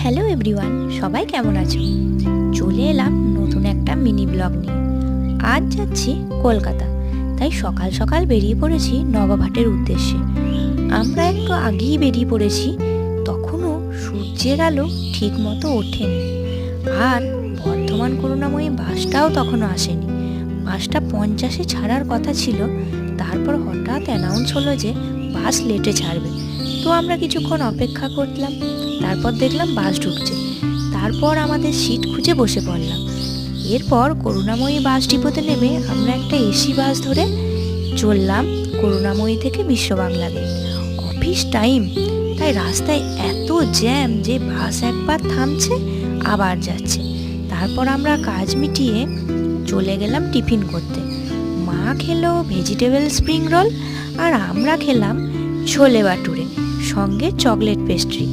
Hello everyone, সবাই কেমন আছো? চলে এলাম নতুন একটা মিনি ব্লগ নিয়ে। আজ যাচ্ছি কলকাতা, তাই সকাল সকাল বেরিয়ে পড়েছি নবাবহাটের উদ্দেশ্যে। আমরা একটু আগেই বেরিয়ে পড়েছি, তখনও সূর্যের আলো ঠিক মতো ওঠেনি, আর বর্ধমান করুণাময়ী বাসটাও তখনও আসেনি। 5:50 ছাড়ার কথা ছিল, তারপর হঠাৎ অ্যানাউন্স হলো যে বাস লেটে ছাড়বে। তো আমরা কিছুক্ষণ অপেক্ষা করলাম, তারপর দেখলাম বাস ঢুকছে। তারপর আমাদের সিট খুঁজে বসে পড়লাম। এরপর করুণাময়ী বাস ডিপোতে নেমে আমরা একটা এসি বাস ধরে চললাম করুণাময়ী থেকে বিশ্ববাংলা গেট। অফিস টাইম, তাই রাস্তায় এত জ্যাম যে বাস একবার থামছে আবার যাচ্ছে। তারপর আমরা কাজ মিটিয়ে চলে গেলাম টিফিন করতে। মা খেলো ভেজিটেবল স্প্রিং রোল, আর আমরা খেলাম ছোলে বাটুরে, সঙ্গে চকলেট পেস্ট্রি